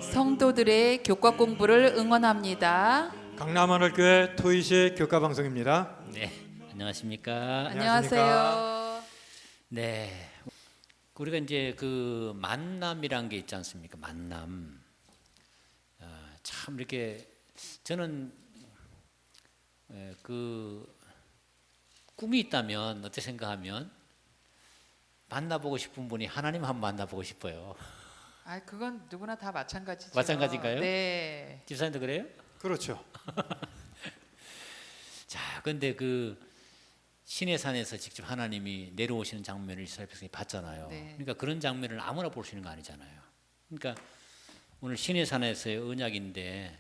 성도들의 교과 공부를 응원합니다. 강남하늘교회 토의식 교과 방송입니다. 네, 안녕하십니까? 안녕하세요. 네, 우리가 이제 그 만남이란 게 있지 않습니까? 만남. 참 이렇게 저는 그 꿈이 있다면 어떻게 생각하면 만나보고 싶은 분이 하나님 한번 만나보고 싶어요. 아, 그건 누구나 다 마찬가지죠. 마찬가지인가요? 네. 집사님도 그래요? 그렇죠. 자, 근데 그 신의 산에서 직접 하나님이 내려오시는 장면을 이스라엘 백성이 봤잖아요. 네. 그러니까 그런 장면을 아무나 볼 수 있는 거 아니잖아요. 그러니까 오늘 신의 산에서의 언약인데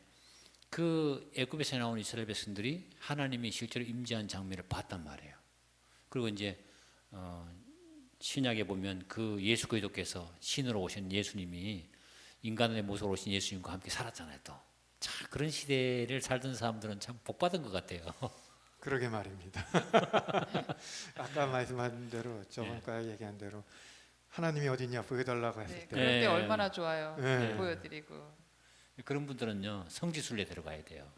그 애굽에서 나온 이스라엘 백성들이 하나님이 실제로 임재한 장면을 봤단 말이에요. 그리고 이제 신약에 보면 그 예수 그리스도께서 신으로 오신 예수님이 인간의 모습으로 오신 예수님과 함께 살았잖아요. 또 참 그런 시대를 살던 사람들은 참 복받은 것 같아요. 그러게 말입니다. 아까 말씀한 대로 저번까 얘기한 대로 하나님이 어디냐 보여달라고 했을 네, 때 그럴 때 얼마나 좋아요. 네. 보여드리고. 그런 분들은요 성지순례 들어가야 돼요.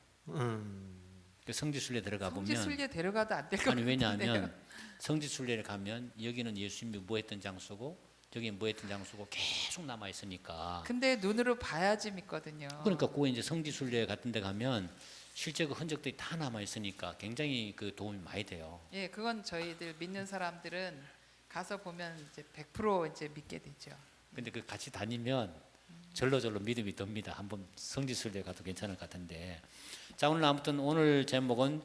그 성지순례 들어가 보면 성지순례 데려가도 안 될 것 아니 같은데요. 왜냐하면 성지순례를 가면 여기는 예수님이 뭐 했던 장소고 저기는 뭐 했던 장소고 계속 남아 있으니까. 근데 눈으로 봐야지 믿거든요. 그러니까 그 이제 성지순례 같은 데 가면 실제 그 흔적들이 다 남아 있으니까 굉장히 그 도움이 많이 돼요. 예, 그건 저희들 믿는 사람들은 가서 보면 이제 100% 이제 믿게 되죠. 근데 그 같이 다니면 절로절로 믿음이 듭니다. 한번 성지순례 가도 괜찮을 것 같은데. 자, 오늘 아무튼 오늘 제목은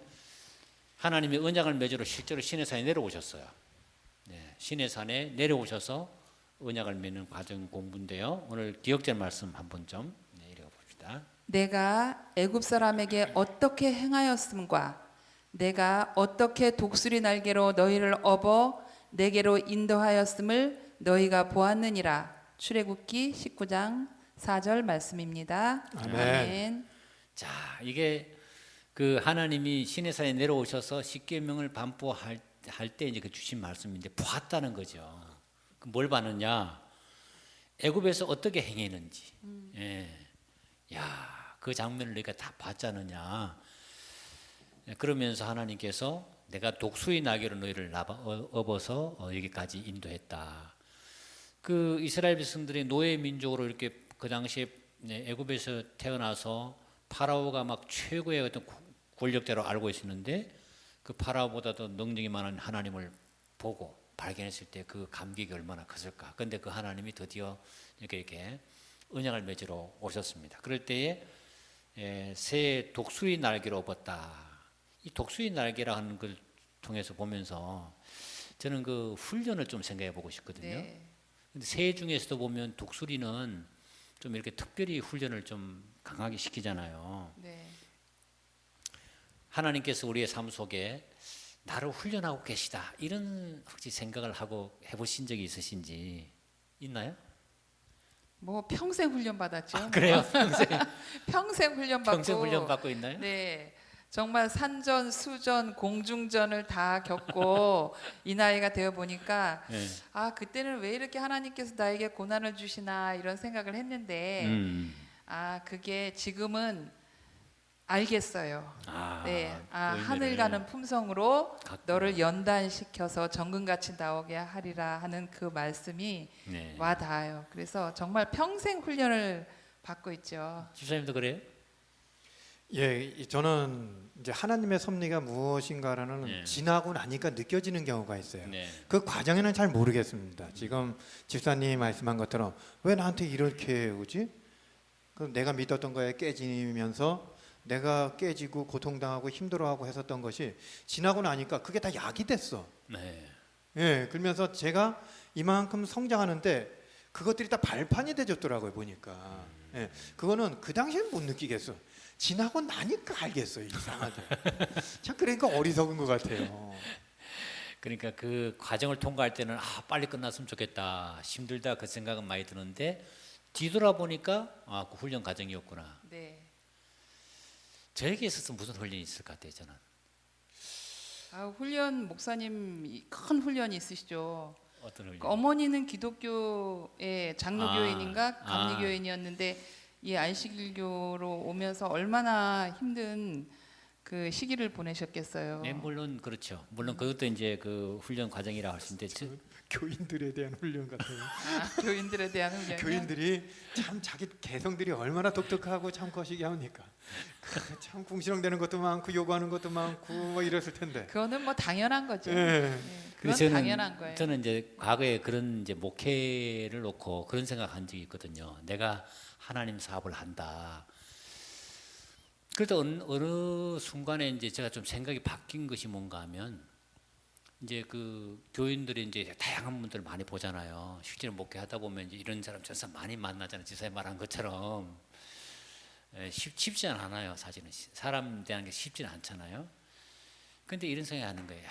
하나님의 언약을 맺으러 실제로 시내산에 내려오셨어요. 네, 시내산에 내려오셔서 언약을 맺는 과정 공부인데요. 오늘 기억될 말씀 한번 좀 읽어봅시다. 내가 애굽 사람에게 어떻게 행하였음과 내가 어떻게 독수리 날개로 너희를 업어 내게로 인도하였음을 너희가 보았느니라. 출애굽기 19장 4절 말씀입니다. 아멘. 자, 이게 그 하나님이 시내산에 내려오셔서 십계명을 반포할 때 이제 그 주신 말씀인데 보았다는 거죠. 그 뭘 봤느냐? 애굽에서 어떻게 행했는지. 예. 야, 그 장면을 너희가 다 봤지 않느냐? 그러면서 하나님께서 내가 독수리 날개로 너희를 업어서 여기까지 인도했다. 그 이스라엘 백성들이 노예 민족으로 이렇게 그 당시에 애굽에서 태어나서 파라오가 막 최고의 어떤 권력대로 알고 있었는데 그 파라오보다도 능력이 많은 하나님을 보고 발견했을 때 그 감격이 얼마나 컸을까. 그런데 그 하나님이 드디어 이렇게 언약을 맺으러 오셨습니다. 그럴 때에 새 독수리 날개로 업었다. 이 독수리 날개라 하는 걸 통해서 보면서 저는 그 훈련을 좀 생각해 보고 싶거든요. 네. 근데 새 중에서도 보면 독수리는 좀 이렇게 특별히 훈련을 좀 강하게 시키잖아요. 네. 하나님께서 우리의 삶 속에 나를 훈련하고 계시다 이런 혹시 생각을 하고 해보신 적이 있으신지 있나요? 뭐 평생 훈련 받았죠. 그래요? 평생 훈련 받고. 평생 훈련 받고 있나요? 네. 정말 산전, 수전, 공중전을 다 겪고 이 나이가 되어 보니까 네. 아, 그때는 왜 이렇게 하나님께서 나에게 고난을 주시나 이런 생각을 했는데 아, 그게 지금은 알겠어요. 네, 아, 그 하늘 의미를 가는 품성으로 갖고. 너를 연단시켜서 정금같이 나오게 하리라 하는 그 말씀이 네. 와 닿아요. 그래서 정말 평생 훈련을 받고 있죠. 집사님도 그래요? 예, 저는 이제 하나님의 섭리가 무엇인가라는 네. 지나고 나니까 느껴지는 경우가 있어요. 네. 그 과정에는 잘 모르겠습니다. 지금 집사님이 말씀한 것처럼 왜 나한테 이렇게 오지? 그럼 내가 믿었던 거에 깨지면서 내가 깨지고 고통당하고 힘들어하고 했었던 것이 지나고 나니까 그게 다 약이 됐어. 네. 예, 그러면서 제가 이만큼 성장하는데 그것들이 다 발판이 되졌더라고요, 보니까. 예, 그거는 그 당시엔 못 느끼겠어. 지나고 나니까 알겠어요, 이상하게. 참 그러니까 어리석은 것 같아요. 그러니까 그 과정을 통과할 때는 아 빨리 끝났으면 좋겠다 힘들다 그 생각은 많이 드는데 뒤돌아보니까 아, 그 훈련 과정이었구나. 네. 저에게 있어서 무슨 훈련이 있을 것 같아요, 저는. 아, 훈련 목사님 큰 훈련이 있으시죠. 어떤 훈련? 어머니는 기독교의 장로교인인가 감리교인이었는데 이 안식일교로 오면서 얼마나 힘든 그 시기를 보내셨겠어요. 네, 물론 그렇죠. 물론 그것도 이제 그 훈련 과정이라고 할 수 있는데 교인들에 대한 훈련 같아요. 교인들에 대한 훈련. 교인들이 참 자기 개성들이 얼마나 독특하고 참 거시기 합니까? 참 궁시렁대는 것도 많고 요구하는 것도 많고 뭐 이랬을 텐데. 그거는 뭐 당연한 거죠. 예. 네, 그건 그래서 당연한 거예요. 저는 이제 과거에 그런 이제 목회를 놓고 그런 생각한 적이 있거든요. 내가 하나님 사업을 한다. 그래도 어느 순간에 이제 제가 좀 생각이 바뀐 것이 뭔가 하면 이제 그 교인들이 이제 다양한 분들 많이 보잖아요. 실제로 목회하다 보면 이제 이런 사람 저런 사람 많이 만나잖아요. 지사님 말한 것처럼 쉽지 않아요. 사실은 사람 대하는 게 쉽지는 않잖아요. 근데 이런 생각이 하는 거예요.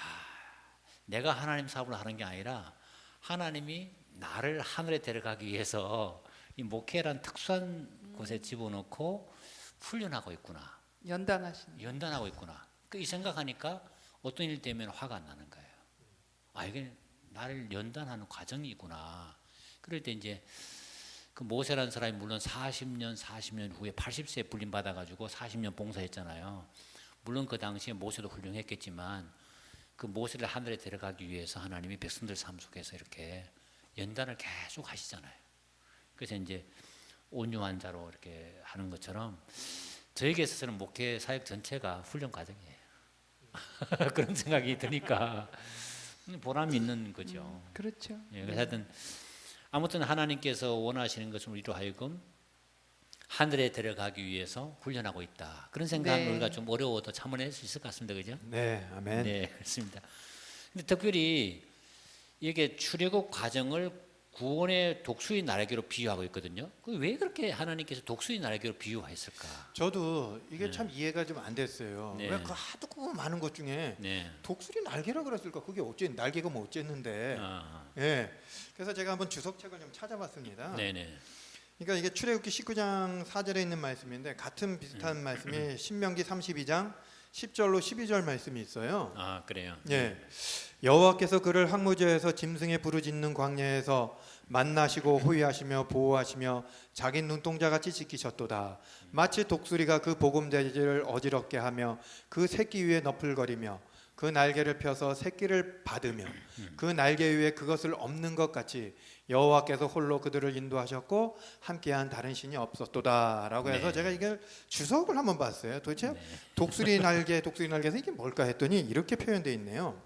내가 하나님 사업을 하는 게 아니라 하나님이 나를 하늘에 데려가기 위해서 이 목회란 특수한 곳에 집어넣고 훈련하고 있구나. 연단하고 있구나. 이 생각하니까 어떤 일 때문에 화가 안 나는 거예요. 이게 나를 연단하는 과정이구나. 그럴 때 이제 그 모세라는 사람이 물론 40년 후에 80세에 불림 받아가지고 40년 봉사했잖아요. 물론 그 당시에 모세도 훌륭했겠지만 그 모세를 하늘에 데려가기 위해서 하나님이 백성들 삶 속에서 이렇게 연단을 계속 하시잖아요. 그래서 이제 온유한 자로 이렇게 하는 것처럼 저에게 있어서는 목회 사역 전체가 훈련 과정이에요. 그런 생각이 드니까 보람이 있는 거죠. 그렇죠. 예, 그래서 하여튼 아무튼 하나님께서 원하시는 것을 우리로 하여금 하늘에 데려가기 위해서 훈련하고 있다. 그런 생각은 네. 우리가 좀 어려워도 참아낼 수 있을 것 같습니다. 그죠? 네, 아멘. 네, 그렇습니다. 근데 특별히 이게 출애굽 과정을 구원의 독수리 날개로 비유하고 있거든요. 왜 그렇게 하나님께서 독수리 날개로 비유했을까? 저도 이게 참 이해가 좀 안 됐어요. 네. 왜 그 하도 그 많은 것 중에 네. 독수리 날개라 그랬을까? 그게 어째 날개가 뭐 어쨌는데? 아, 예. 그래서 제가 한번 주석책을 좀 찾아봤습니다. 네네. 그러니까 이게 출애굽기 19장 4절에 있는 말씀인데 같은 비슷한 말씀이 신명기 32장 10절로 12절 말씀이 있어요. 아, 그래요. 예. 여호와께서 그를 항무지에서 짐승의 부르짖는 광야에서 만나시고 호위하시며 보호하시며 자기 눈동자같이 지키셨도다. 마치 독수리가 그 보금돼지를 어지럽게 하며 그 새끼 위에 너풀거리며 그 날개를 펴서 새끼를 받으며 그 날개 위에 그것을 엎는 것 같이 여호와께서 홀로 그들을 인도하셨고 함께한 다른 신이 없었도다라고 해서 네. 제가 이걸 주석을 한번 봤어요. 도대체 네. 독수리 날개에서 이게 뭘까 했더니 이렇게 표현되어 있네요.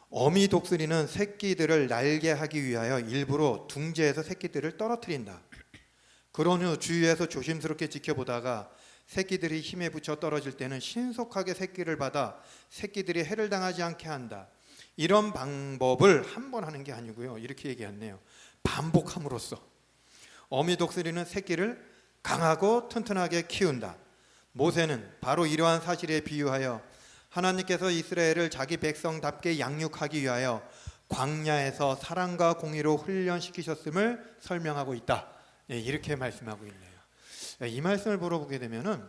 어미 독수리는 새끼들을 날개하기 위하여 일부러 둥지에서 새끼들을 떨어뜨린다. 그런 후 주위에서 조심스럽게 지켜보다가 새끼들이 힘에 부쳐 떨어질 때는 신속하게 새끼를 받아 새끼들이 해를 당하지 않게 한다. 이런 방법을 한 번 하는 게 아니고요. 이렇게 얘기했네요. 반복함으로써 어미 독수리는 새끼를 강하고 튼튼하게 키운다. 모세는 바로 이러한 사실에 비유하여 하나님께서 이스라엘을 자기 백성답게 양육하기 위하여 광야에서 사랑과 공의로 훈련시키셨음을 설명하고 있다. 예, 이렇게 말씀하고 있네요. 이 말씀을 물어보게 되면은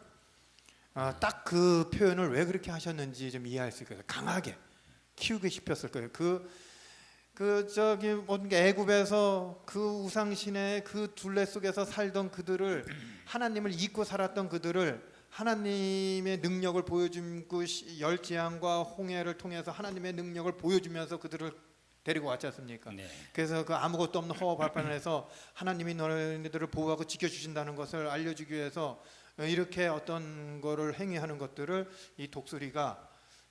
딱 그 표현을 왜 그렇게 하셨는지 좀 이해할 수 있거든요. 강하게 키우고 싶었을 거예요. 애굽에서 그 우상신의 그 둘레 속에서 살던 그들을 하나님을 잊고 살았던 그들을 하나님의 능력을 보여주고 열재앙과 홍해를 통해서 하나님의 능력을 보여주면서 그들을 데리고 왔지 않습니까? 네. 그래서 그 아무것도 없는 허허 발판에서 하나님이 너희들을 보호하고 지켜주신다는 것을 알려주기 위해서 이렇게 어떤 거를 행위하는 것들을 이 독수리가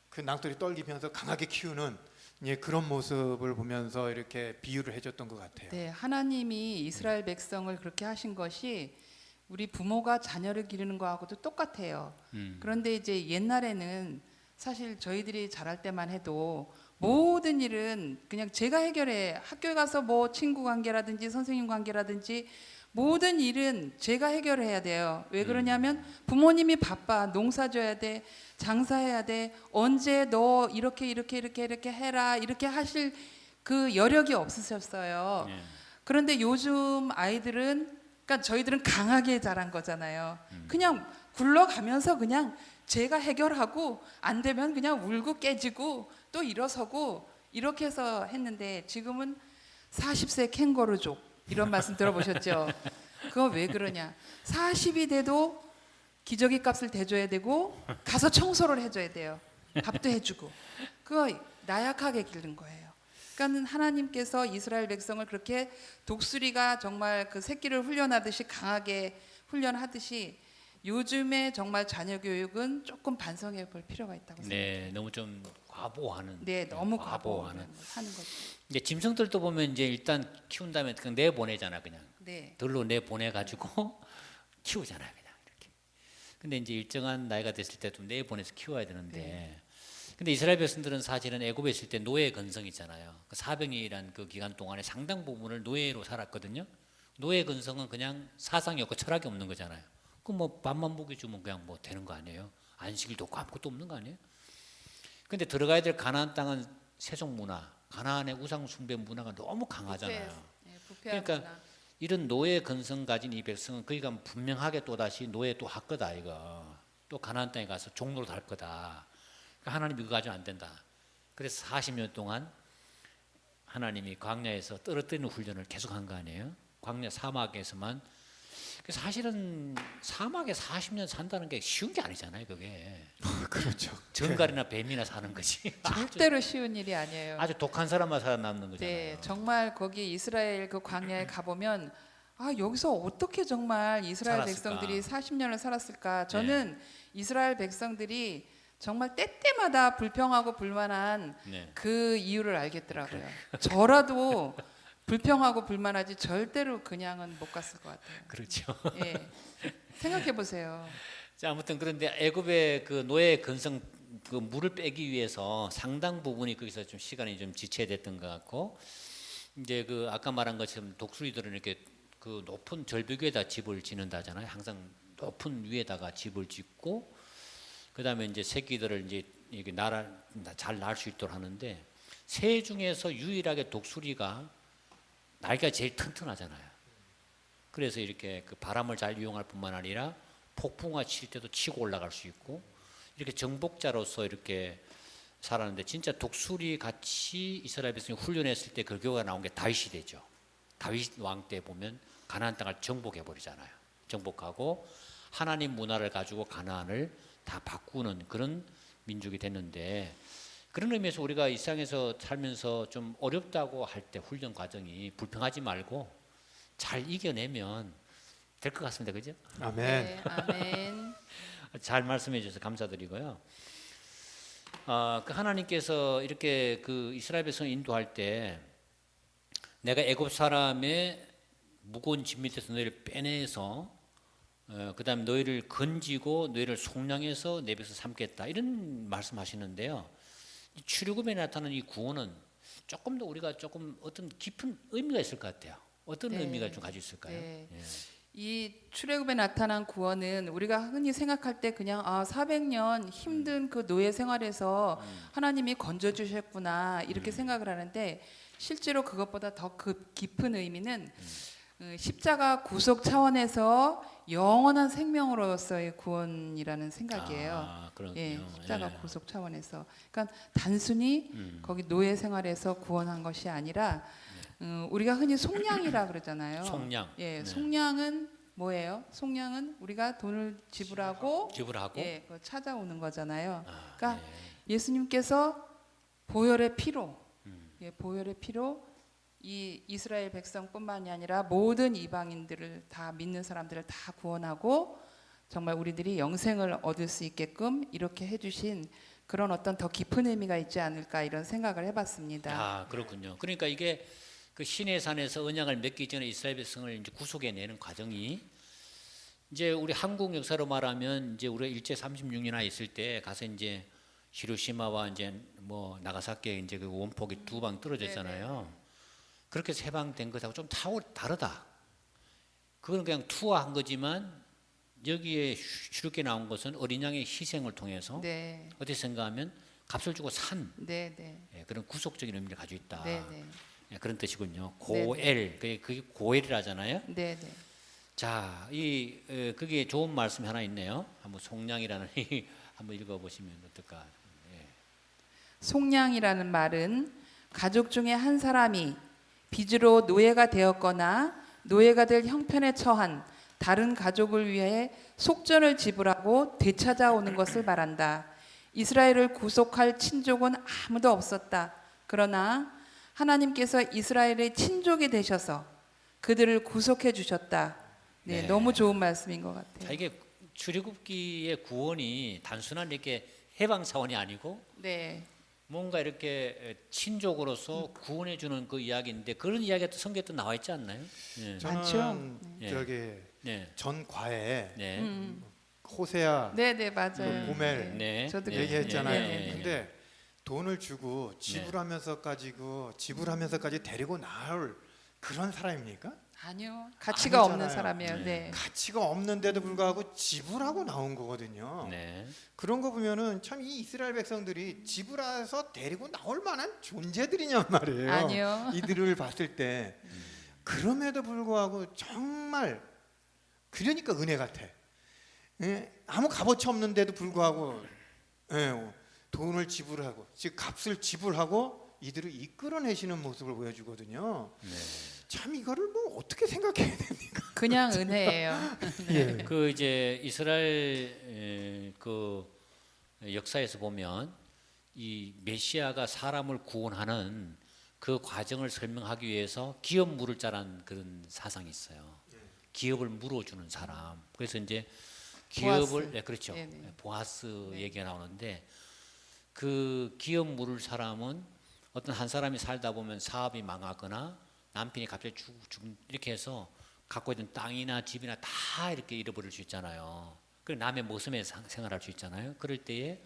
그 낭떠리 떨기면서 강하게 키우는 그런 모습을 보면서 이렇게 비유를 해줬던 것 같아요. 네, 하나님이 이스라엘 백성을 그렇게 하신 것이 우리 부모가 자녀를 기르는 거하고도 똑같아요. 그런데 이제 옛날에는 사실 저희들이 자랄 때만 해도 모든 일은 그냥 제가 해결해. 학교에 가서 뭐 친구 관계라든지 선생님 관계라든지 모든 일은 제가 해결해야 돼요. 왜 그러냐면 부모님이 바빠. 농사 져야 돼. 장사해야 돼. 언제 너 이렇게 해라. 이렇게 하실 그 여력이 없으셨어요. 네. 그런데 요즘 아이들은 그러니까 저희들은 강하게 자란 거잖아요. 그냥 굴러가면서 그냥 제가 해결하고 안 되면 그냥 울고 깨지고 또 일어서고 이렇게 해서 했는데 지금은 40세 캥거루족 이런 말씀 들어보셨죠? 그거 왜 그러냐? 40이 돼도 기저귀 값을 대줘야 되고 가서 청소를 해줘야 돼요. 밥도 해주고. 그거 나약하게 기른 거예요. 그러니까 하나님께서 이스라엘 백성을 그렇게 독수리가 정말 그 새끼를 훈련하듯이 강하게 훈련하듯이 요즘에 정말 자녀 교육은 조금 반성해 볼 필요가 있다고 생각해요. 네, 너무 좀 과보하는. 네, 너무 과보하는. 과보하는 거죠. 이제 짐승들도 보면 이제 일단 키운 다음에 그냥 내보내잖아, 그냥. 네. 들로 내보내 가지고 키우잖아요, 그냥 이렇게. 근데 이제 일정한 나이가 됐을 때 좀 내보내서 키워야 되는데. 네. 근데 이스라엘 백성들은 사실은 애굽에 있을 때 노예 건성 있잖아요. 그 400일이란 그 기간 동안에 상당 부분을 노예로 살았거든요. 노예 건성은 그냥 사상이 없고 철학이 없는 거잖아요. 그 뭐 밥만 먹여주면 그냥 뭐 되는 거 아니에요? 안식일도 없고 아무것도 없는 거 아니에요? 근데 들어가야 될 가나안 땅은 세속 문화, 가나안의 우상 숭배 문화가 너무 강하잖아요. 부패한 그러니까 문화. 이런 노예 건성 가진 이 백성은 그러니까 분명하게 또 다시 노예 또 할 거다 이거. 또 가나안 땅에 가서 종로로 할 거다. 그러니까 하나님 이거 가지고 안 된다. 그래서 40년 동안 하나님이 광야에서 떨어뜨리는 훈련을 계속한 거 아니에요? 광야 사막에서만. 그래서 사실은 사막에 40년 산다는 게 쉬운 게 아니잖아요, 그게. 그렇죠. 정갈이나 뱀이나 사는 거지. 절대로 쉬운 일이 아니에요. 아주 독한 사람만 살아남는 거잖아요. 네, 정말 거기 이스라엘 그 광야에 가보면 아 여기서 어떻게 정말 이스라엘 살았을까? 백성들이 40년을 살았을까? 저는 이스라엘 백성들이 정말 때때마다 불평하고 불만한 네. 그 이유를 알겠더라고요. 저라도 불평하고 불만하지 절대로 그냥은 못 갔을 것 같아요. 그렇죠. 예, 생각해 보세요. 자, 아무튼 그런데 애굽의 그 노예 건성 그 물을 빼기 위해서 상당 부분이 거기서 좀 시간이 좀 지체됐던 것 같고, 이제 그 아까 말한 것처럼 독수리들은 이렇게 그 높은 절벽 위에다 집을 짓는다잖아요. 항상 높은 위에다가 집을 짓고, 그 다음에 이제 새끼들을 이제 이게 잘 날 수 있도록 하는데, 새 중에서 유일하게 독수리가 날개가 제일 튼튼하잖아요. 그래서 이렇게 그 바람을 잘 이용할 뿐만 아니라 폭풍과 칠 때도 치고 올라갈 수 있고, 이렇게 정복자로서 이렇게 살았는데, 진짜 독수리 같이 이스라엘 백성이 훈련했을 때 그 결과가 나온 게 다윗이 되죠. 다윗 왕 때 보면 가나안 땅을 정복해 버리잖아요. 정복하고 하나님 문화를 가지고 가나안을 다 바꾸는 그런 민족이 됐는데, 그런 의미에서 우리가 이 세상에서 살면서 좀 어렵다고 할 때 훈련 과정이 불평하지 말고 잘 이겨내면 될 것 같습니다. 그죠? 아멘. 네, 아멘. 잘 말씀해 주셔서 감사드리고요. 그 하나님께서 이렇게 그 이스라엘 백성을 인도할 때 내가 애굽 사람의 무거운 짐 밑에서 너희를 빼내서 그다음에 너희를 건지고 너희를 속량해서 내 백성 삼겠다 이런 말씀하시는데요. 출애굽에 나타나는 이 구원은 조금 더 우리가 조금 어떤 깊은 의미가 있을 것 같아요. 어떤 네. 의미가 좀 가지고 있을까요? 네. 예. 이 출애굽에 나타난 구원은 우리가 흔히 생각할 때 그냥 400년 힘든 그 노예 생활에서 하나님이 건져 주셨구나 이렇게 생각을 하는데, 실제로 그것보다 더 깊은 의미는 십자가 구속 차원에서 영원한 생명으로서의 구원이라는 생각이에요. 아, 그렇군요. 예, 십자가 예. 구속 차원에서. 그러니까 단순히 거기 노예 생활에서 구원한 것이 아니라 우리가 흔히 속량이라 그러잖아요. 속량. 예, 네. 속량은 뭐예요? 속량은 우리가 돈을 지불하고 지불하고. 예, 그거 찾아오는 거잖아요. 아, 그러니까 네. 예수님께서 보혈의 피로, 예, 보혈의 피로 이 이스라엘 백성뿐만이 아니라 모든 이방인들을 다 믿는 사람들을 다 구원하고 정말 우리들이 영생을 얻을 수 있게끔 이렇게 해주신 그런 어떤 더 깊은 의미가 있지 않을까 이런 생각을 해봤습니다. 아, 그렇군요. 그러니까 이게 그 시내 산에서 언약을 맺기 전에 이스라엘 백성을 이제 구속해내는 과정이, 이제 우리 한국 역사로 말하면 이제 우리가 일제 36년이나 있을 때 가서 이제 히로시마와 이제 뭐 나가사키에 이제 그 원폭이 2방 떨어졌잖아요. 그렇게 해방된 것하고 좀 다르다. 그건 그냥 투하한 거지만 여기에 쉽게 나온 것은 어린 양의 희생을 통해서 네, 어떻게 생각하면 값을 주고 산 네, 네, 그런 구속적인 의미를 가지고 있다. 네, 네, 그런 뜻이군요. 고엘, 그게 고엘이라잖아요. 네, 네. 자, 그게 좋은 말씀이 하나 있네요. 한번 속량이라는 한번 읽어보시면 어떨까. 속량이라는 말은 가족 중에 한 사람이 빚으로 노예가 되었거나 노예가 될 형편에 처한 다른 가족을 위해 속전을 지불하고 되찾아오는 것을 말한다. 이스라엘을 구속할 친족은 아무도 없었다. 그러나 하나님께서 이스라엘의 친족이 되셔서 그들을 구속해 주셨다. 네, 네. 너무 좋은 말씀인 것 같아요. 자, 이게 출애굽기의 구원이 단순한 이렇게 해방 차원이 아니고 네, 뭔가 이렇게 친족으로서 구원해 주는 그 이야기인데 그런 이야기가 또 성경에 또 나와 있지 않나요? 네. 저는 네. 저기 네. 전 과에 네. 호세아 네, 네, 맞아요. 그 고멜 네. 저도 네. 얘기했잖아요. 네. 네. 근데 돈을 주고 지불하면서까지 데리고 나올 그런 사람입니까? 아니요, 가치가 없는 아니잖아요. 사람이에요. 네, 가치가 없는데도 불구하고 지불하고 나온 거거든요. 네. 그런 거 보면은 참 이 이스라엘 백성들이 지불해서 데리고 나올 만한 존재들이냔 말이에요. 아니요. 이들을 봤을 때 그럼에도 불구하고 정말 그러니까 은혜 같아. 예? 아무 값어치 없는데도 불구하고 예, 돈을 지불하고 즉 값을 지불하고 이들을 이끌어내시는 모습을 보여주거든요. 네. 참 이거를 뭐 어떻게 생각해야 됩니까? 그냥 은혜예요. 예. 그 이제 이스라엘 그 역사에서 보면 이 메시아가 사람을 구원하는 그 과정을 설명하기 위해서 기업 물을 자란 그런 사상이 있어요. 기업을 물어주는 사람. 그래서 이제 기업을 보아스. 네, 그렇죠. 네네. 보아스 네. 얘기가 나오는데 그 기업 물을 사람은 어떤 한 사람이 살다 보면 사업이 망하거나 남편이 갑자기 죽 이렇게 해서 갖고 있던 땅이나 집이나 다 이렇게 잃어버릴 수 있잖아요. 그리고 남의 모습에 생활할 수 있잖아요. 그럴 때에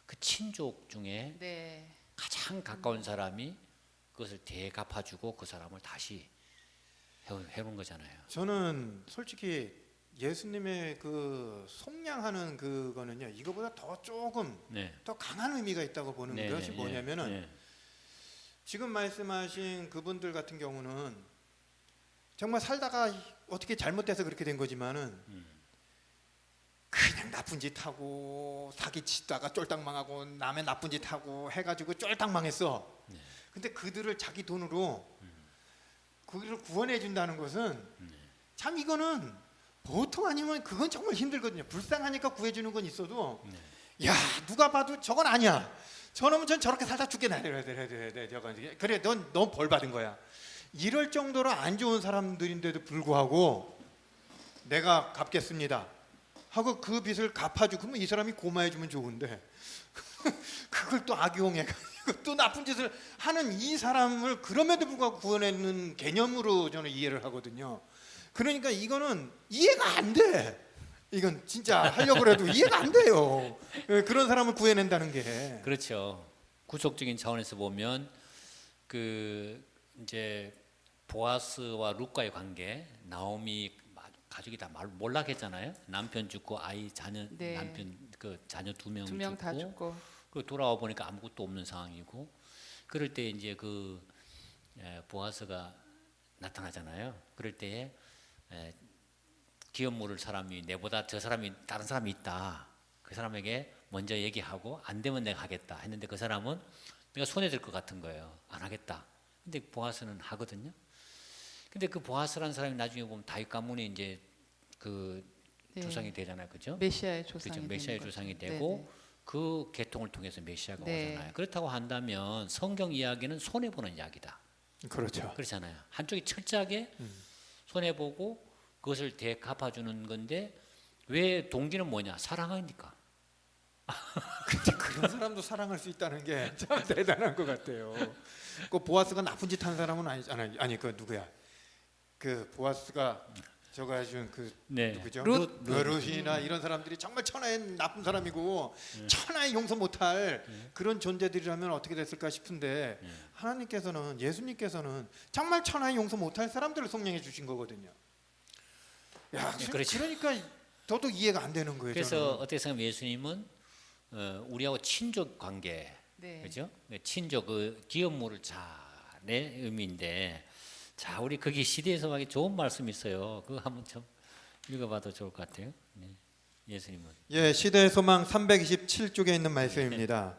그 친족 중에 네, 가장 가까운 사람이 그것을 대갚아주고 그 사람을 다시 해본 거잖아요. 저는 솔직히 예수님의 그 속량하는 그거는요 이거보다 더 조금 네. 더 강한 의미가 있다고 보는 네, 것이 네, 뭐냐면은 네. 지금 말씀하신 그분들 같은 경우는 정말 살다가 어떻게 잘못돼서 그렇게 된 거지만은 그냥 나쁜 짓 하고 사기치다가 쫄딱 망하고 남의 나쁜 짓 하고 해가지고 쫄딱 망했어. 근데 그들을 자기 돈으로 그들을 구원해 준다는 것은 참 이거는 보통 아니면 그건 정말 힘들거든요. 불쌍하니까 구해주는 건 있어도 야 누가 봐도 저건 아니야. 저놈은 전 저렇게 살다 죽겠나. 그래 넌 벌 받은 거야. 이럴 정도로 안 좋은 사람들인데도 불구하고 내가 갚겠습니다 하고 그 빚을 갚아주고 그러면 이 사람이 고마해주면 좋은데 그걸 또 악용해가지고 또 나쁜 짓을 하는 이 사람을 그럼에도 불구하고 구원하는 개념으로 저는 이해를 하거든요. 그러니까 이거는 이해가 안 돼. 이건 진짜 하려고 해도 이해가 안 돼요. 그런 사람을 구해낸다는 게. 그렇죠. 구속적인 차원에서 보면 그 이제 보아스와 룻과의 관계, 나오미 가족이 다 몰락했잖아요. 남편 죽고 아이 자녀 네. 남편 그 자녀 두 명 두 명 다 죽고. 그 돌아와 보니까 아무것도 없는 상황이고 그럴 때 이제 그 보아스가 나타나잖아요. 그럴 때에 기업 물을 사람이 내보다 저 사람이 다른 사람이 있다. 그 사람에게 먼저 얘기하고 안 되면 내가 하겠다 했는데 그 사람은 내가 손해 들 것 같은 거예요. 안 하겠다. 근데 보아스는 하거든요. 근데 그 보아스라는 사람이 나중에 보면 다윗 가문이 이제 그 네. 조상이 되잖아요. 그죠? 메시아의 조상이 그렇죠. 되는 메시아의 거죠. 조상이 네네. 되고 그 계통을 통해서 메시아가 네. 오잖아요. 그렇다고 한다면 성경 이야기는 손해 보는 이야기다. 그렇죠. 그렇잖아요. 한쪽이 철저하게 손해 보고 그것을 대갚아주는 건데 왜 동기는 뭐냐? 사랑하니까. 근데 그런 사람도 사랑할 수 있다는 게 참 대단한 것 같아요. 그 보아스가 나쁜 짓 한 사람은 아니잖아요. 아니 그 누구야? 그 보아스가 저거 해준 그 네. 누구죠? 룻. 룻이나 이런 사람들이 정말 천하의 나쁜 사람이고 천하의 용서 못할 그런 존재들이라면 어떻게 됐을까 싶은데 하나님께서는 예수님께서는 정말 천하의 용서 못할 사람들을 성령해 주신 거거든요. 야, 그렇죠. 그러니까 더더욱 이해가 안 되는 거예요. 그래서 저는. 어떻게 생각하면 예수님은 우리하고 친족 관계, 네. 그죠? 친족 그 기업물을 잘의 의미인데, 자 우리 거기 시대에서 하기 좋은 말씀이 있어요. 그거 한번 좀 읽어봐도 좋을 것 같아요. 네. 예수님은 예, 시대의 소망 327쪽에 있는 말씀입니다.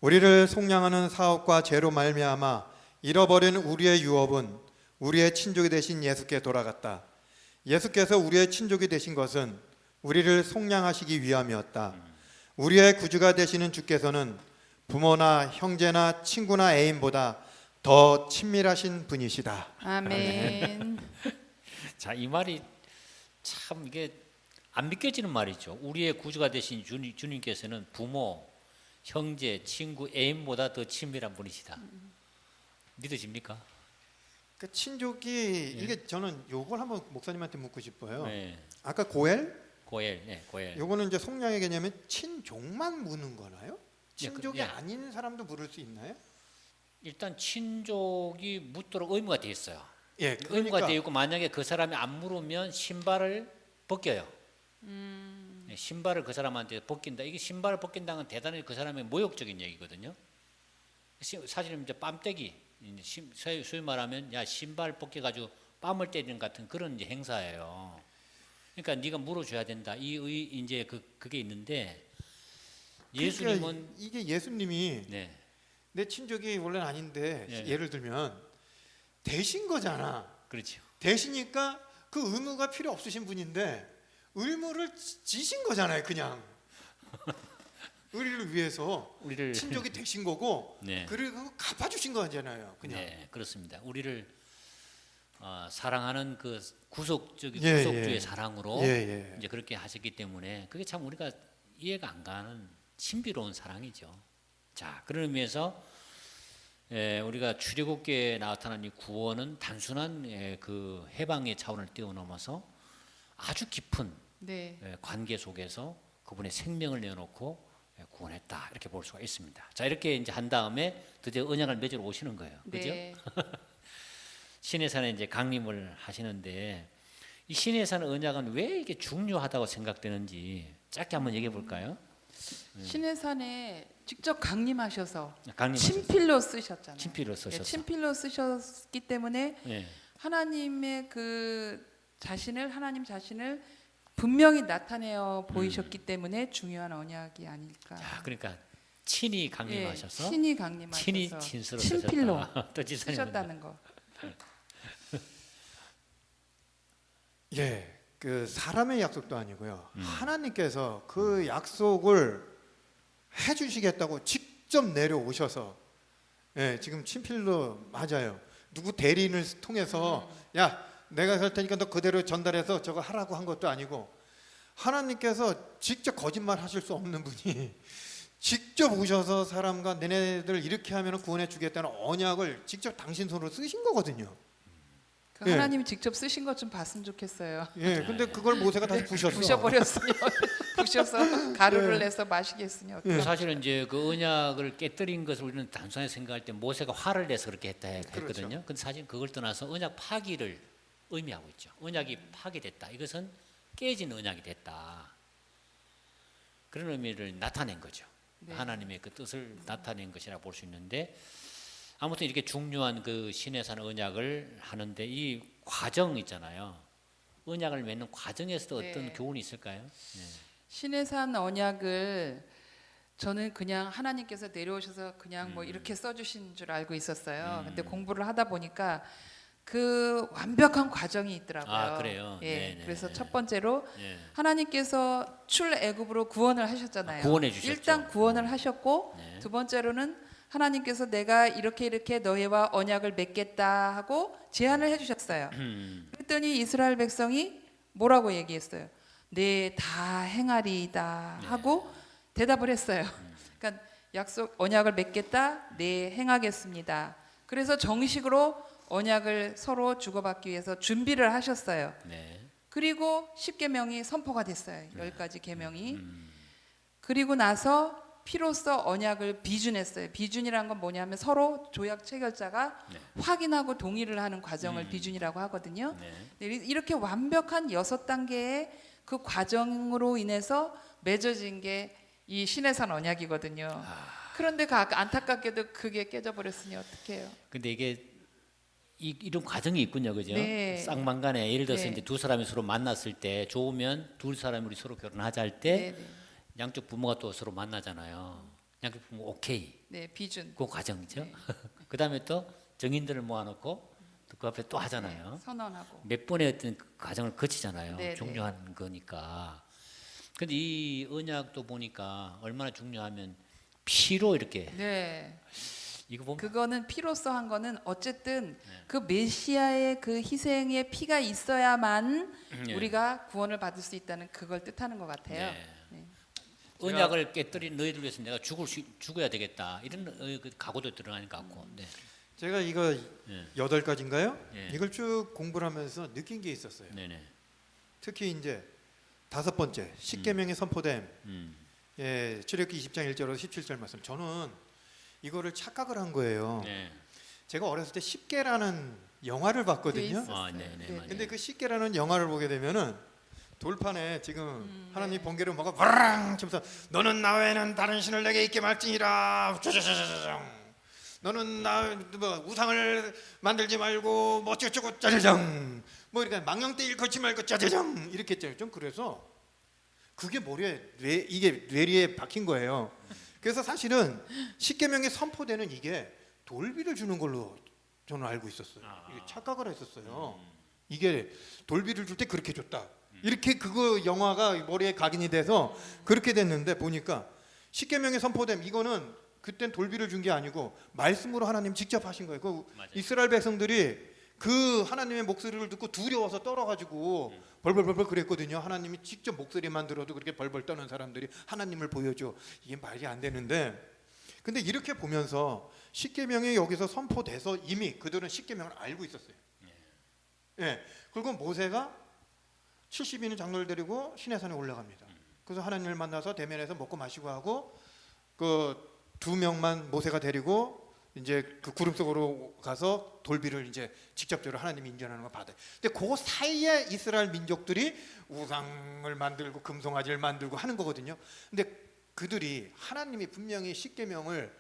우리를 속량하는 사업과 죄로 말미암아 잃어버린 우리의 유업은 우리의 친족이 되신 예수께 돌아갔다. 예수께서 우리의 친족이 되신 것은 우리를 속량하시기 위함이었다. 우리의 구주가 되시는 주께서는 부모나 형제나 친구나 애인보다 더 친밀하신 분이시다. 아멘. 자, 이 말이 참 이게 안 믿겨지는 말이죠. 우리의 구주가 되신 주님께서는 부모, 형제, 친구, 애인보다 더 친밀한 분이시다. 믿어집니까? 그 친족이 이게 저는 요걸 한번 목사님한테 묻고 싶어요. 네. 아까 고엘? 고엘, 네, 고엘. 요거는 이제 속량의 개념은 친족만 묻는 거나요? 친족이 예. 아닌 사람도 물을 수 있나요? 일단 친족이 묻도록 의무가 되어 있어요. 예, 의무가 되어 있고 만약에 그 사람이 안 물으면 신발을 벗겨요. 네, 신발을 그 사람한테 벗긴다. 이게 신발을 벗긴다는 건 대단히 그 사람의 모욕적인 얘기거든요. 사실은 이제 뺨때기, 소위 말하면 야 신발 벗겨가지고 뺨을 때리는 같은 그런 이제 행사예요. 그러니까 네가 물어줘야 된다. 이제 그게 있는데 예수님은 그러니까 이게 예수님이 네, 내 친족이 원래는 아닌데 예. 예를 들면 대신 거잖아. 그렇죠. 대시니까 그 의무가 필요 없으신 분인데 의무를 지신 거잖아요, 그냥. 우리를 위해서 우리를 친족이 되신 거고 네. 그리고 갚아주신 거잖아요, 그냥. 네, 그렇습니다. 우리를 사랑하는 그 구속적인 예, 구속주의 예. 사랑으로 예, 예. 이제 그렇게 하셨기 때문에 그게 참 우리가 이해가 안 가는 신비로운 사랑이죠. 자, 그런 의미에서 우리가 출애굽기에 나타난 이 구원은 단순한 그 해방의 차원을 뛰어넘어서 아주 깊은 네. 관계 속에서 그분의 생명을 내어놓고 구원했다 이렇게 볼 수가 있습니다. 자, 이렇게 이제 한 다음에 드디어 언약을 맺으러 오시는 거예요. 그죠? 네. 시내산에 이제 강림을 하시는데 이 시내산 언약은 왜 이게 중요하다고 생각되는지 짧게 한번 얘기해 볼까요? 신해산에 직접 강림하셔서 강림하셨어요. 친필로 쓰셨잖아요. 친필로 예, 쓰셨어. 친필로 쓰셨기 때문에 예. 하나님의 그 하나님 자신을 분명히 나타내어 보이셨기 때문에 중요한 언약이 아닐까. 자, 그러니까 친히 예, 강림하셔서 친히 강림하셔서 친히 친서로 친필로 쓰셨다. 또 지사님은 쓰셨다는 거. 예, 그 사람의 약속도 아니고요. 하나님께서 그 약속을 해주시겠다고 직접 내려오셔서, 예, 지금 친필로 맞아요. 누구 대리인을 통해서 야, 내가 할 테니까 너 그대로 전달해서 저거 하라고 한 것도 아니고 하나님께서 직접 거짓말 하실 수 없는 분이 직접 오셔서 사람과 너네들 이렇게 하면 구원해 주겠다는 언약을 직접 당신 손으로 쓰신 거거든요. 그 예. 하나님이 직접 쓰신 것 좀 봤으면 좋겠어요. 예, 근데 그걸 모세가 다시 부셨어. 부셔버렸으니 부셔서 가루를 네. 내서 마시겠으니 예. 사실은 이제 그 언약을 깨뜨린 것을 우리는 단순하게 생각할 때 모세가 화를 내서 그렇게 했거든요. 그렇죠. 근데 사실 그걸 떠나서 언약 파기를 의미하고 있죠. 언약이 파기됐다. 이것은 깨진 언약이 됐다. 그런 의미를 나타낸 거죠. 네. 하나님의 그 뜻을 나타낸 것이라 볼 수 있는데 아무튼 이렇게 중요한 그 시내산 언약을 하는데 이 과정 있잖아요. 언약을 맺는 과정에서도 네. 어떤 교훈이 있을까요? 네. 신해산 언약을 저는 그냥 하나님께서 내려오셔서 그냥 뭐 이렇게 써주신 줄 알고 있었어요. 근데 공부를 하다 보니까 그 완벽한 과정이 있더라고요. 아, 그래요? 예. 네네. 그래서 첫 번째로 네. 하나님께서 출애굽으로 구원을 하셨잖아요. 구원해 주셨죠. 일단 구원을 하셨고 네. 두 번째로는 하나님께서 내가 이렇게 너희와 언약을 맺겠다 하고 제안을 해주셨어요. 그랬더니 이스라엘 백성이 뭐라고 얘기했어요? 네, 다 행하리이다 하고 대답을 했어요. 그러니까 언약을 맺겠다, 네, 행하겠습니다. 그래서 정식으로 언약을 서로 주고받기 위해서 준비를 하셨어요. 네. 그리고 10계명이 선포가 됐어요. 10가지 계명이. 그리고 나서 피로써 언약을 비준했어요. 비준이란 건 뭐냐면 서로 조약 체결자가 네. 확인하고 동의를 하는 과정을 비준이라고 하거든요. 네. 이렇게 완벽한 6단계의 그 과정으로 인해서 맺어진 게 이 시내산 언약이거든요. 그런데 안타깝게도 그게 깨져버렸으니 어떡해요? 근데 이게 이런 과정이 있군요, 그죠? 네. 쌍방간에 예를 들어서 네. 이제 두 사람이 서로 만났을 때 좋으면 둘 사람이 우리 서로 결혼하자 할 때 네, 양쪽 부모가 또 서로 만나잖아요. 양쪽 부모 오케이. 네, 비준. 그 과정이죠. 네. 그 다음에 또 정인들을 모아놓고 또 그 앞에 또 하잖아요. 네, 선언하고. 몇 번의 어떤 그 과정을 거치잖아요. 네, 중요한 거니까. 근데 이 언약도 보니까 얼마나 중요하면 피로 이렇게 네. 이거 보면 그거는 피로써 한 거는 어쨌든 네. 그 메시아의 그 희생의 피가 있어야만 네. 우리가 구원을 받을 수 있다는 그걸 뜻하는 것 같아요. 네. 네. 언약을 깨뜨린 너희들 위해서 내가 죽어야 되겠다 이런 그 각오도 드러나는 것 같고. 네. 제가 이거 네. 8가지인가요? 네. 이걸 쭉 공부를 하면서 느낀 게 있었어요. 네네. 특히 이제 5번째 십계명의 선포됨. 예, 출애굽기 20장 1절에서 17절 말씀. 저는 이거를 착각을 한 거예요. 네. 제가 어렸을 때 십계라는 영화를 봤거든요. 있었어요. 아, 네네, 네, 맞아요. 근데 그 십계라는 영화를 보게 되면은 돌판에 지금 하나님 네. 번개를 뭐가 와랑 치면서 너는 나 외에는 다른 신을 내게 있게 말지니라. 짜자자자장. 너는 나 뭐 우상을 만들지 말고 뭐 어쩌고 짜자장. 뭐 이렇게 망령때 일컬지 말고 짜자장 이렇게 했잖아요. 좀 그래서 그게 이게 뇌리에 박힌 거예요. 그래서 사실은 십계명에 선포되는 이게 돌비를 주는 걸로 저는 알고 있었어요. 이게 착각을 했었어요. 이게 돌비를 줄 때 그렇게 줬다. 이렇게 그거 영화가 머리에 각인이 돼서 그렇게 됐는데 보니까 십계명에 선포됨 이거는 그땐 돌비를 준 게 아니고 말씀으로 하나님 직접 하신 거예요. 그 맞아요. 이스라엘 백성들이 그 하나님의 목소리를 듣고 두려워서 떨어가지고 벌벌벌벌 그랬거든요. 하나님이 직접 목소리만 들어도 그렇게 벌벌 떠는 사람들이 하나님을 보여줘. 이게 말이 안 되는데 근데 이렇게 보면서 십계명이 여기서 선포돼서 이미 그들은 십계명을 알고 있었어요. 예. 그리고 모세가 70인의 장로를 데리고 시내산에 올라갑니다. 그래서 하나님을 만나서 대면에서 먹고 마시고 하고 그 2명만 모세가 데리고 이제 그 구름 속으로 가서 돌비를 이제 직접적으로 하나님이 인정하는 걸 받아요. 근데 그 사이에 이스라엘 민족들이 우상을 만들고 금송아지를 만들고 하는 거거든요. 근데 그들이 하나님이 분명히 십계명을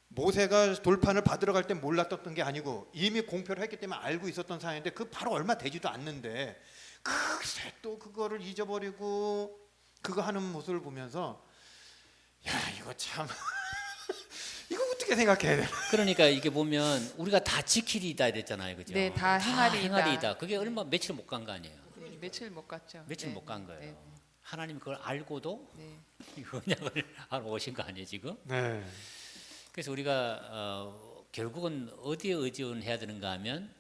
모세가 돌판을 받으러 갈 때 몰랐던 게 아니고 이미 공표를 했기 때문에 알고 있었던 사이인데 그 바로 얼마 되지도 않는데 글쎄 또 그거를 잊어버리고 그거 하는 모습을 보면서 야 이거 참 이거 어떻게 생각해야 되나? 그러니까 이게 보면 우리가 다 지키리다 이랬잖아요, 그죠? 네, 다 행하리이다. 행하리이다. 그게 얼마 며칠 못 간 거 아니에요? 네, 며칠 못 갔죠. 며칠 네. 못 간 거예요. 네. 하나님 그걸 알고도 네. 이 언약을 하러 오신 거 아니에요, 지금? 네. 그래서 우리가 결국은 어디에 의존해야 되는가 하면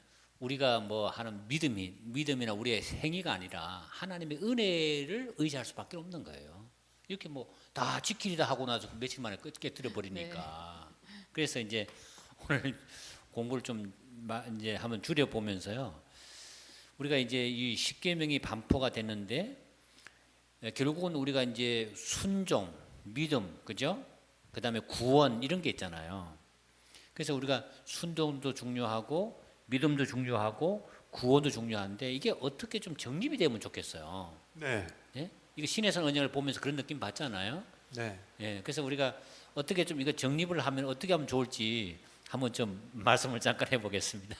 우리가 뭐 하는 믿음이나 우리의 행위가 아니라 하나님의 은혜를 의지할 수밖에 없는 거예요. 이렇게 뭐 다 지키리다 하고 나서 며칠 만에 깨뜨려 버리니까. 그래서 이제 오늘 공부를 좀 이제 한번 줄여 보면서요. 우리가 이제 이 십계명이 반포가 됐는데 결국은 우리가 이제 순종, 믿음, 그죠? 그다음에 구원 이런 게 있잖아요. 그래서 우리가 순종도 중요하고 믿음도 중요하고 구원도 중요한데 이게 어떻게 좀 정립이 되면 좋겠어요. 네. 예? 이거 신해선 언약을 보면서 그런 느낌 받잖아요. 네. 예, 그래서 우리가 어떻게 좀 이거 정립을 하면 어떻게 하면 좋을지 한번 좀 말씀을 잠깐 해보겠습니다.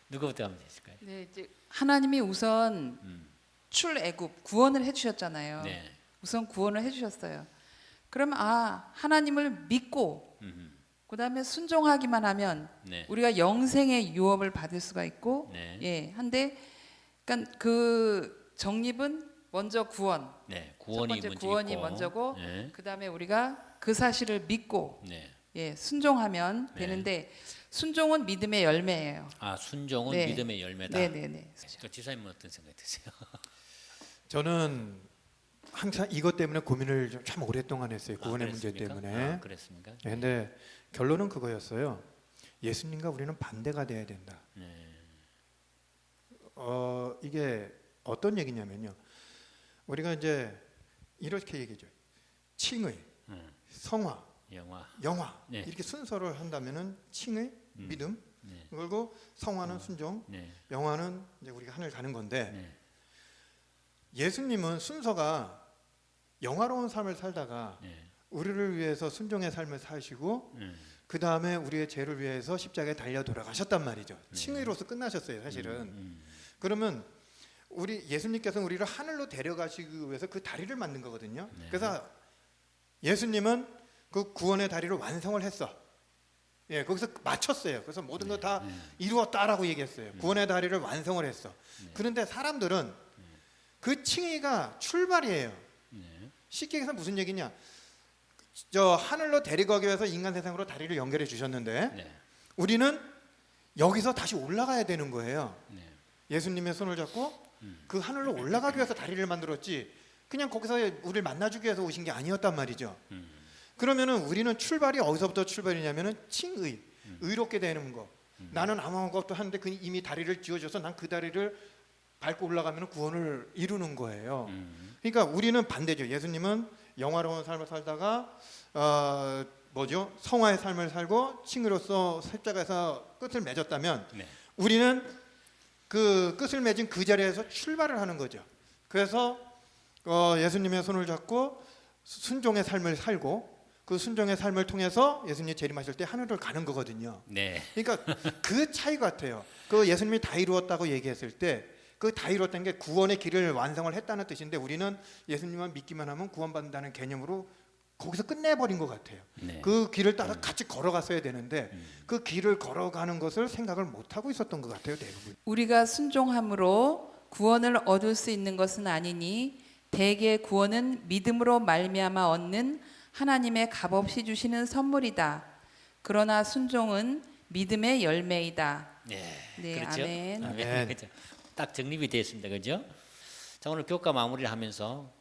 누구부터 하면 되실까요? 네, 이제 하나님이 우선 출애굽 구원을 해주셨잖아요. 네. 우선 구원을 해주셨어요. 그럼 하나님을 믿고 그다음에 순종하기만 하면 네. 우리가 영생의 유업을 받을 수가 있고 네. 예, 한데 그러니까 그 정립은 먼저 구원. 네, 첫 구원이 번째 먼저 구원이 있고. 먼저고 네. 그다음에 우리가 그 사실을 믿고 네. 예, 순종하면 네. 되는데 순종은 믿음의 열매예요. 아, 순종은 네. 믿음의 열매다. 네, 네, 네. 또 지사님은 어떤 생각 드세요? 저는 항상 이것 때문에 고민을 참 오랫동안 했어요. 구원의 문제 그랬습니까? 때문에. 그랬습니까? 근데 결론은 그거였어요. 예수님과 우리는 반대가 돼야 된다. 네. 이게 어떤 얘기냐면요. 우리가 이제 이렇게 얘기죠. 칭의, 성화, 영화 네. 이렇게 순서를 한다면은 칭의, 믿음, 네. 그리고 성화는 순종, 네. 영화는 이제 우리가 하늘 가는 건데 네. 예수님은 순서가 영화로운 삶을 살다가 네. 우리를 위해서 순종의 삶을 사시고 네. 그 다음에 우리의 죄를 위해서 십자가에 달려 돌아가셨단 말이죠. 칭의로서 끝나셨어요, 사실은. 그러면 우리 예수님께서 우리를 하늘로 데려가시기 위해서 그 다리를 만든 거거든요. 네. 그래서 예수님은 그 구원의 다리를 완성을 했어. 예, 거기서 맞췄어요. 그래서 모든 거 다 이루었다라고 얘기했어요. 구원의 다리를 완성을 했어. 그런데 사람들은 그 칭의가 출발이에요. 쉽게 얘기해서 무슨 얘기냐? 저 하늘로 데려가기 위해서 인간 세상으로 다리를 연결해 주셨는데 네. 우리는 여기서 다시 올라가야 되는 거예요. 네. 예수님의 손을 잡고 그 하늘로 올라가기 위해서 다리를 만들었지 그냥 거기서 우리를 만나주기 위해서 오신 게 아니었단 말이죠. 그러면은 우리는 출발이 어디서부터 출발이냐면은 칭의, 의롭게 되는 거. 나는 아무것도 하는데 그 이미 다리를 지어줘서 난 그 다리를 밟고 올라가면 구원을 이루는 거예요. 그러니까 우리는 반대죠. 예수님은 영화로운 삶을 살다가 성화의 삶을 살고 칭의로서 십자가에서 끝을 맺었다면 네. 우리는 그 끝을 맺은 그 자리에서 출발을 하는 거죠. 그래서 예수님의 손을 잡고 순종의 삶을 살고 그 순종의 삶을 통해서 예수님이 재림하실 때 하늘을 가는 거거든요. 네. 그러니까 그 차이 같아요. 그 예수님이 다 이루었다고 얘기했을 때 그 다 이루었다는 게 구원의 길을 완성을 했다는 뜻인데 우리는 예수님만 믿기만 하면 구원받는다는 개념으로 거기서 끝내버린 것 같아요. 네. 그 길을 따라 같이 걸어갔어야 되는데 그 길을 걸어가는 것을 생각을 못하고 있었던 것 같아요. 대부분. 우리가 순종함으로 구원을 얻을 수 있는 것은 아니니 대개 구원은 믿음으로 말미암아 얻는 하나님의 값없이 주시는 선물이다. 그러나 순종은 믿음의 열매이다. 네. 네, 그렇죠. 아멘. 아멘. 그렇죠. 딱 정립이 되었습니다. 그죠? 자, 오늘 교과 마무리를 하면서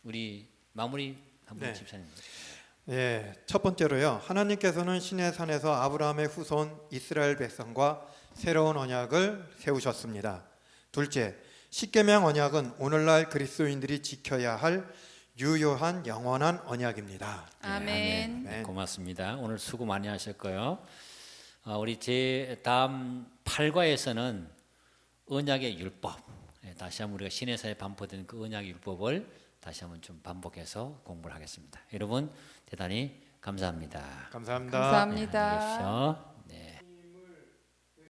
우리 마무리 한번 네. 집사님. 예, 첫 번째로요. 하나님께서는 시내 산에서 아브라함의 후손 이스라엘 백성과 새로운 언약을 세우셨습니다. 둘째, 십계명 언약은 오늘날 그리스도인들이 지켜야 할 유효한 영원한 언약입니다. 아멘. 아멘. 고맙습니다. 오늘 수고 많이 하셨고요. 우리 제 다음 8과에서는 언약의 율법, 다시 한번 우리가 신해사에 반포된 그 언약의 율법을 다시 한번 좀 반복해서 공부를 하겠습니다. 여러분 대단히 감사합니다. 감사합니다. 감사합니다. 네, 안녕히 계십시오.